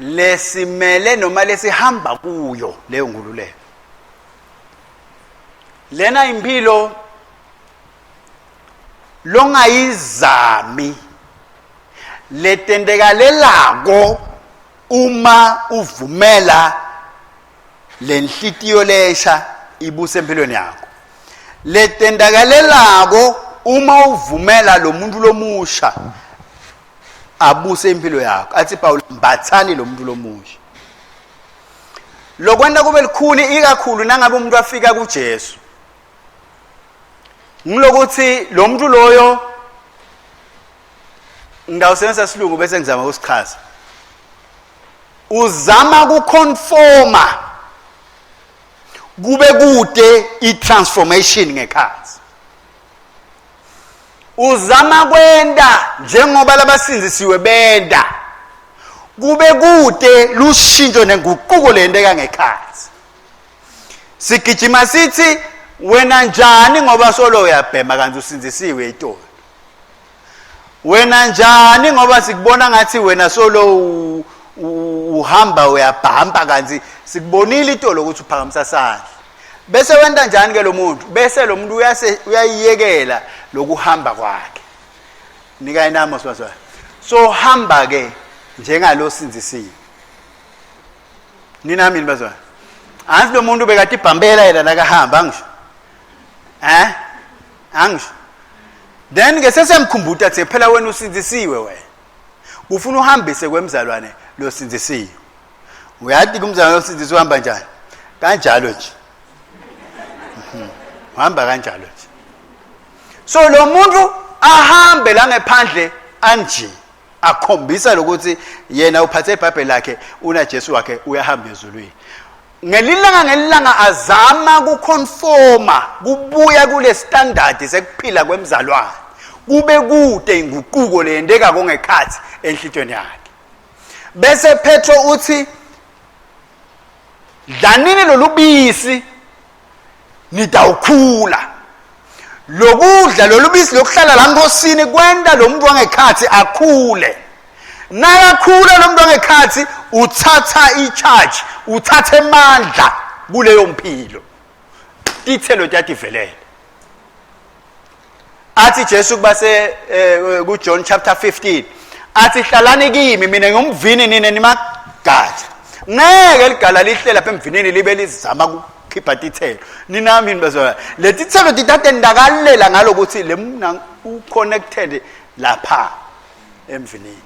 lesimele noma lesihamba kuyo leyo nkululeko lena impilo longayizami letendekalelako uma uvumela lenhlitiyo lesha ibuse empilweni yakho letendakalelako uma uvumela lo muntu lomusha abuse impilo yakho athi Paul mbathani lo muntu lomusha lokwenda kube likhulu ikakhulu nangabe umuntu afika kuJesu ngilokuthi lo muntu loyo ngawusebenzisa isilungu bese ngizama ukusichaza uzama kuconforma kube kude itransformation ngekhathi uzama kwenda njengoba labasinzisiwe benda kube kude lushintsho nenguquko lendeka ngekhathi sigijima sithi wena njani ngoba solo uyabhema kanti usinzisiwe itolo wena njani ngoba sikubona ngathi wena solo uhamba uyabhamba kanti sikubonile itolo ukuthi uphakamisa sandla bese wenda njani ke lo muntu bese lo muntu uyayiyekela lokuhamba kwakhe nika inamo sibazwa so hamba ke njengalo sinzisiwe nina mina bazwa anzi lo muntu bekade ibhambela yena nakahamba angisho angisho then ke sesemkhumbuta athi phela wena usinzisiwe wena ufuna uhambise kwemzalwane lo sinzisiwe uyathi kumzalwane lo sinzisiwe uhamba njani kanjalo nje uhamba kanjalo nje so lo muntu ahambe la ngephandle anje akhombisa lokuthi yena uphathe iBhayibheli lakhe una Jesu wakhe uyahamba ezulwini ngelilanga azama kuconforma kubuya kule standard sekuphila kwemzalwane kube kude inguquko leyendeka ngekhathi enhlitweni yakhe. Bese Petro uthi dlanini lolubisi nitawukhula. Lokudla lolubisi lokuhlala la nkosini kwenda lo muntu wangekhathi akhule. Nakakhula lo muntu wangekhathi uthatha i-charge, uthatha amandla kuleyo mpilo. Tithelo tiyadivelela. Athi Jesu kubase ku John chapter 15 athi hlalani kimi mina ngumvini nina nimagatsha. Ngeke ligala lihle lapha emvinini libe lizama ukukhipha tithelo. Ninami bazalwane. Le tithelo tithathe ndakalela ngalokuthi le mina uconnected lapha emvinini.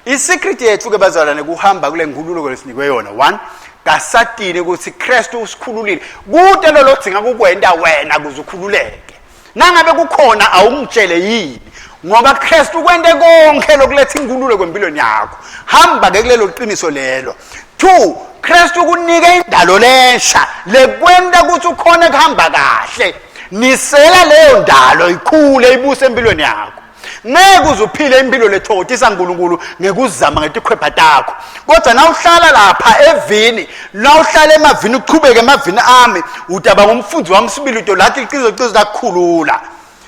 I-secret yethu ke bazalwane kuhamba kule ngululeko lesinikwe yona. 1, kasatini ukuthi Kristu usikhululile. Kude lolo dzinga kukwenda wena kuze ukhululeke. Nangabe kukhona awungitshele yini ngoba Kristu kwende konke lokuletha ingululeko empilweni yakho. Hamba ke kulelo qiniso lelo. 2, Kristu kunike indalo lensha lekwenda ukuthi ukhona kuhamba kahle. Nisela leyo ndalo ikhule ibuse empilweni yakho. Ngeke uzuphile impilo lethothisa uNkulunkulu ngekuzama ngetikhwepha takho. Kodwa nawuhlala lapha evini, nawuhlala emavini uqhubeke emavini ami, utaba ngumfunzi wami sibili uto lathi iqizo lakukhulula.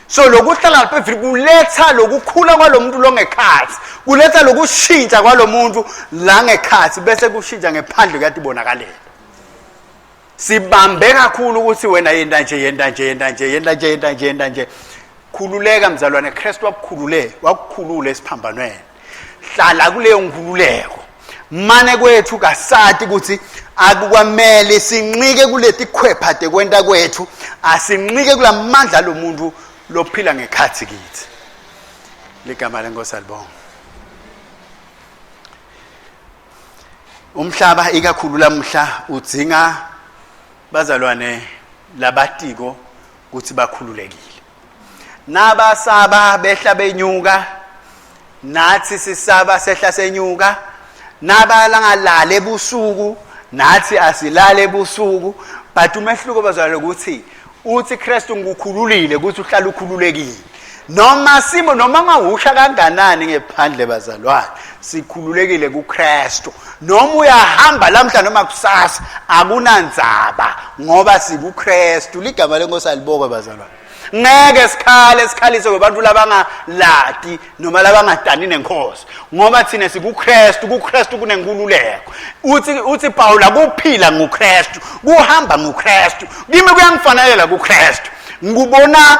So lokuhlala lapha evini kuletha lokukhula kwalomuntu longekhathi, kuletha lokushintsha kwalomuntu la ngekhathi bese kushintsha ngephandle kuyatibonakalela. Sibambe kakhulu ukuthi wena yenda nje. Khululeka mzalwane, Kristu wakukhulule esiphambanweni. Hlala kuleyo nkhululeko. Mane kwethu kasati ukuthi akukwamele sinqike kuleti khwepha tekwenta kwethu, asinqike kulamandla lomuntu lophila ngekhathi kithi. Ligama lenkosi alibonga. Umhlaba ikakhulu lamhla udzinga bazalwane labatiko ukuthi bakhululekile. Nabasaba behla benyuka, nathi sisaba sehla senyuka. Nabalangalala ebusuku, nathi asilale ebusuku. But umehluko bazalwane ukuthi uthi Kristu ngukhululile ukuthi uhlala ukhululekile. Noma simo noma ngawusha kanganani ngephandle bazalwane, sikhululekile kuKristu. Noma uyahamba lamhla noma kusasa akunandzaba ngoba sikuKristu. Ligama lenkosi alibonge bazalwane. Ngeke sikhalise kwabantu labangalati noma labangadani nenkosi ngoba thina sikuKristu. kuKristu kunenkululeko. Uthi Paul akuphila nguKristu, kuhamba nguKristu. Kimi kuyangifanele kuKristu. Ngubona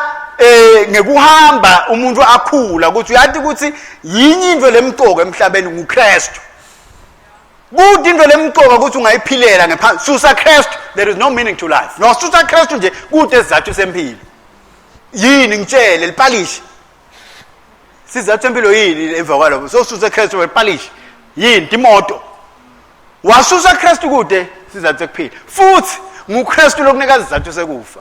ngekuhamba umuntu akhula ukuthi uyathi ukuthi yinye into lemqoko emhlabeni nguKristu. Kuthi into lemqoko ukuthi ungayiphilela ngaphansi susa Kristu, there is no meaning to life. No susa Kristu nje kude sizathu sempilo. Yini ngitshele lipalishi. Sizathu empilo yini emva kwalokho? So susa Kristu welipalishi. Yini imoto. Wasusa Kristu kude sizathu sekuphila. Futhi nguKristu lokunika izathu sekufa.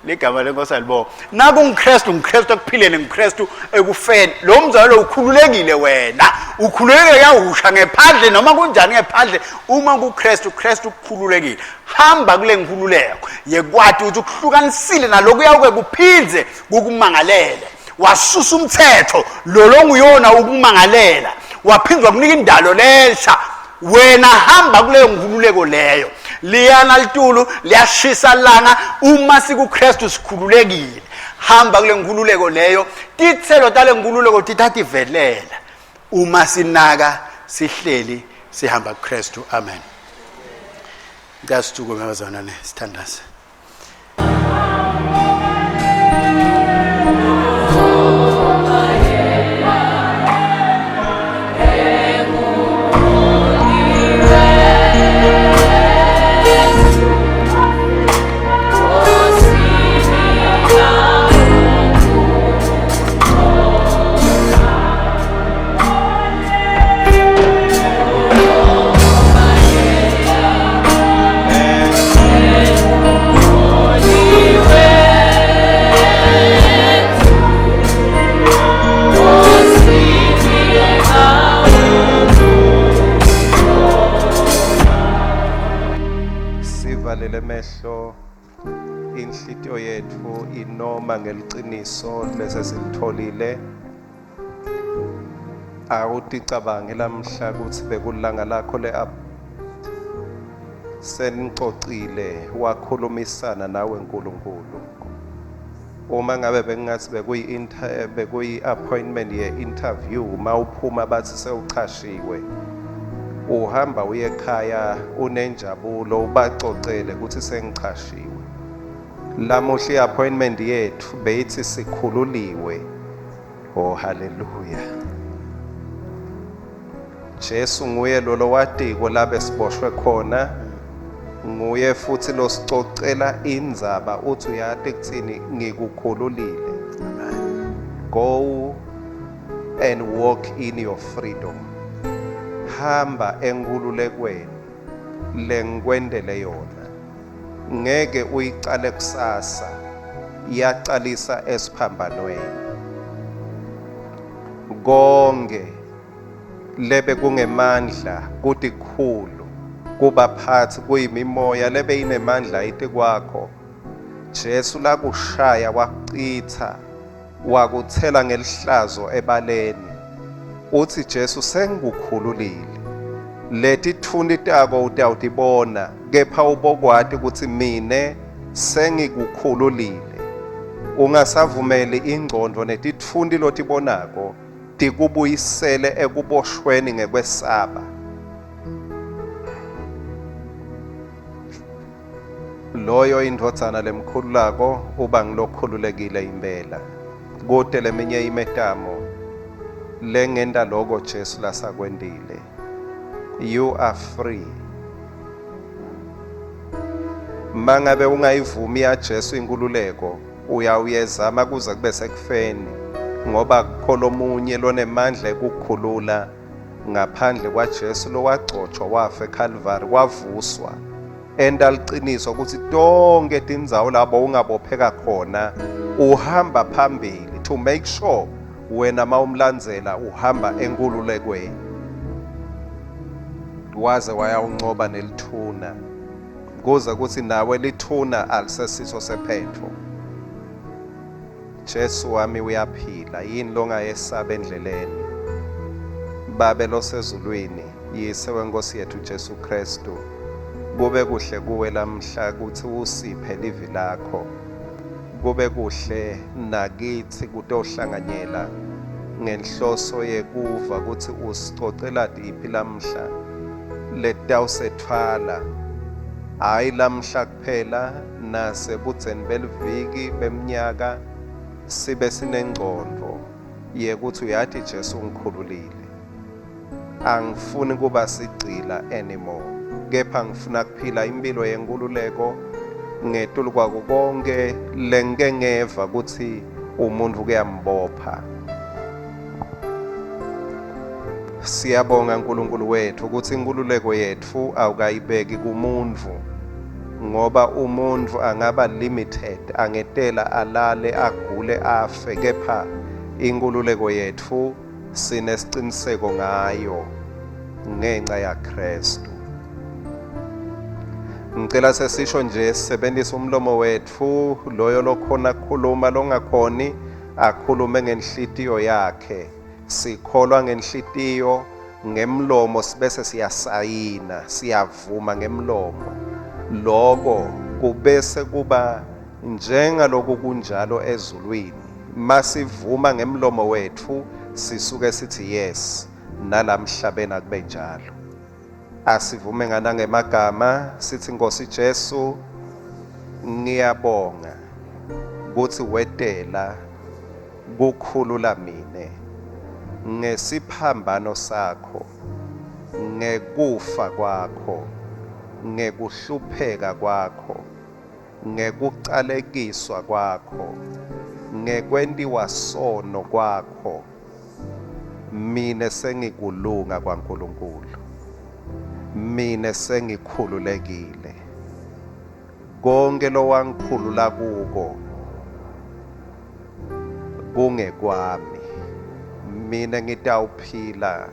Ligama lenkosi alibonga. Naku nguKristu ekuphileni, nguKristu ekufeni. Lo mzalo ukhululekile wena. Ukhululekile yawusha ngephandle noma kunjani ngephandle. Uma kuKristu, Kristu ukukhululekile. Hamba kule nkhululeko. Yekwathi ukuthi ukuhlukanisile naloku yawuke kuphinze kukumangalele. Wasusa umthetho lo nguyona ukumangalela. Waphinzwa kunika indalo lensha. Wena hamba kuleyo nkhululeko leyo. Liyana litulu liyashisa langa uma sikuKristu sikhululekile. Hamba kule nkhululeko leyo. Tithelo tale nkhululeko tithathivelela uma sinaka sihleli sihamba kuKristu. Amen. Ngiyasithuka mabazalwane sithandaze. Mehlo inhlitiyo yethu inoma ngeliqiniso lese silitholile awuticabange lamhla ukuthi bekulanga lakho senixoxile wakhulumisana nawe uNkulunkulu. Uma ngabe bengathi bekuyi-appointment ye-interview mawuphuma bathi sewuchashiwe uhamba uye ekhaya unenjabulo ubacocele ukuthi sengichashiwe. Lamuhla i-appointment yethu beyithi sikhululiwe. Oh haleluya. Jesu nguye lo watiko la besiboshwe khona, nguye futhi lo sicocela indzaba uthi uyati kuthini ngikukhululile. Go and walk in your freedom. Hamba enkululekweni lengikwendele yona. Ngeke uyiqale kusasa, iyaqalisa esiphambanweni. Konke lebe kungemandla kuthi kukhulu kuba phansi kuyimimoya lebe inemandla ithi kwakho. Jesu la kushaya wakucitha wakuthela ngelihlazo ebaleni. Uthi Jesu sengikukhululile. Lethi thundi tako utawutibona kepha ubokwati ukuthi mine sengikukhululile. Ungasavumeli ingqondo netithundi lotibonako tikubuyisele ekuboshweni ngekwesaba. Loyo indvodzana lemkhululako uba ngilokhululekile impela. Kude leminye imetamo lengenda lokho Jesu lasakwendile. You are free. Mangabe ungayivumi ya Jesu inkululeko uyawuyezama kuze kube sekufeni ngoba kholomunye lonemandla ekukhulula ngaphandle kwaJesu lo wagcotshwa wafa eCalvary wavuswa. Endaliqiniswa ukuthi tonke tindzawo labo ungabopheka khona uhamba phambili to make sure wena mawumlandzela uhamba enkululekweni. Waze wayawuncoba nelithuna kuze kuthi nawe lithuna alisesiso sephetho. Jesu wami uyaphila, yini longayesaba endleleni. Babe losezulwini, yise wenkosi yethu Jesu Kristu. Kube kuhle kuwe lamhla kuthi usiphe livi lakho. Kube kuhle nakithi kutohlanganyela ngenhloso yekuva ukuthi usicocela diphi lamhla letawusethwala. Hayi lamhla kuphela nasebudzeni beliviki beminyaka sibe sinengqondo yekuthi uyathi Jesu ungikhululile. Angifuni kuba sigcila anymore. Kepha ngifuna kuphila impilo yenkululeko ngetulu kwako konke lengeke ngeva ukuthi umuntu kuyambopha. Siyabonga uNkulunkulu wethu ukuthi inkululeko yethu awukayibeki kumuntu ngoba umuntu angaba limited, angetela alale agule afe, kepha inkululeko yethu sinesiciniseko ngayo ngenxa yaKristu. Ngicela sesisho nje sisebenzisa umlomo wethu loyo lokhona khuluma longakhoni akhulume ngenhlitiyo yakhe. Sikholwa ngenhlitiyo ngemlomo sibese siyasayina siyavuma ngemlomo. Lokho kubese kuba njengaloku kunjalo ezulwini. Masivuma ngemlomo wethu sisuke sithi yes nalamhlabeni akube njalo. Asivume ngana ngemagama sithi Nkosi Jesu ngiyabonga ukuthi wetela kukhulula mine ngesiphambano sakho, ngekufa kwakho, ngekuhlupheka kwakho, ngekucalekiswa kwakho, ngekwendiwa sono kwakho. Mine sengikulunga kwaNkulunkulu, mine sengikhululekile. Konke lo wangikhulula kuko kungekwami. Mina ngitawuphila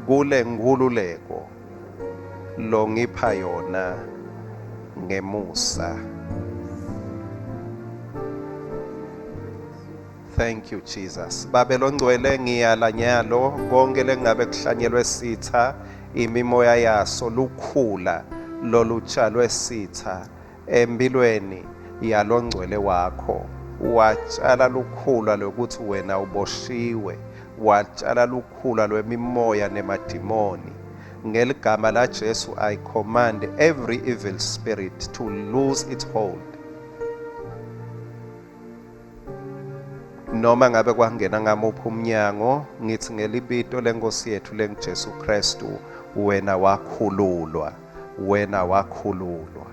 kule nkululeko lo ngipha yona ngemusa. Thank you Jesus. Babelo ngcwele ngiyala nyalo konke lengabe kuhlanyelwe sitha imimoya yaso lukhula lolutshalwe sitha empilweni yalongcwele wakho. Watshala lukhula lokuthi wena uboshiwe, watshala lukhula lwemimoya nemadimoni. Ngeligama la Jesu I command every evil spirit to lose its hold. Noma ngabe kwangena ngamuphi umnyango, ngithi ngelibito lenkosi yethu lenguJesu Kristu, wena wakhululwa, wena wakhululwa,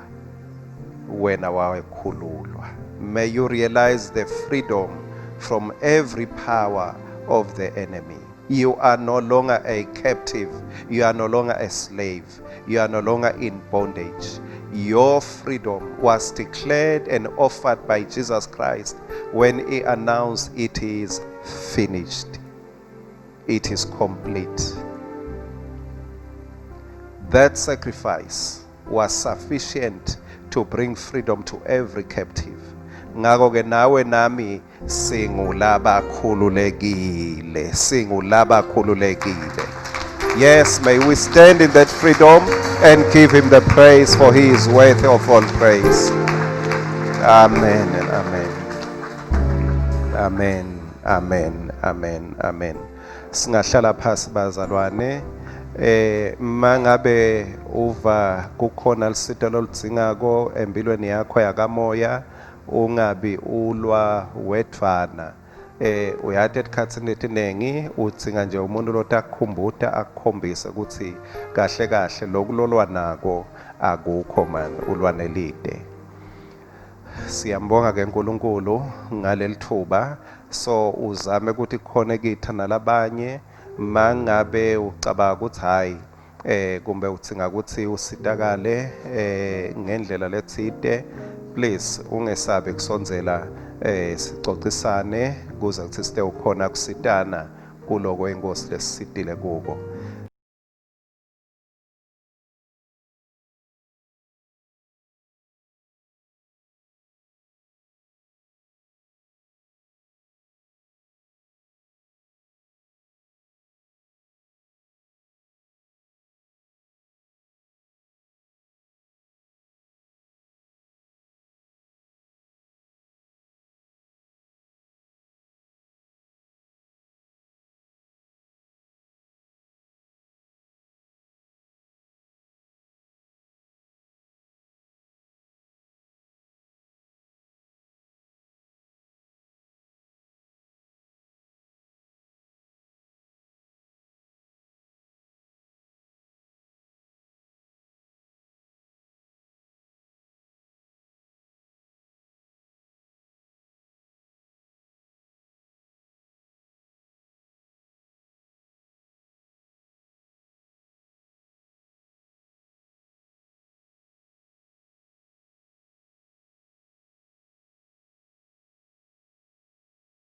wena wakhululwa. May you realize the freedom from every power of the enemy. You are no longer a captive. You are no longer a slave. You are no longer in bondage. Your freedom was declared and offered by Jesus Christ when he announced it is finished. It is complete. That sacrifice was sufficient to bring freedom to every captive. Ngako ke nawe nami singulaba khululekile, singulaba khululekile. Yes, may we stand in that freedom and give him the praise, for he is worthy of all praise. Amen and amen. Amen, amen, amen, amen. Singahlala phasi bazalwane. Mangabe uva kukhona lisito loludzingako empilweni yakho yakamoya, ungabi ulwa wedvana. Uyathi esikhatsini letiningi udzinga nje umuntu lotakukhumbuta akukhombise ukuthi kahle kahle lokulolwa nako akukho man, ulwa nelide. Siyambonga ke uNkulunkulu ngaleli thuba, so uzame ukuthi khona kitha nalabanye mangabe ucabanga ukuthi hayi kumbe udzinga ukuthi usitakale ngendlela letsite, please ungesabe kusondzela sicocisane kuze kuthi site ukhona kusitana kuloko inkosi lesisitile kuko.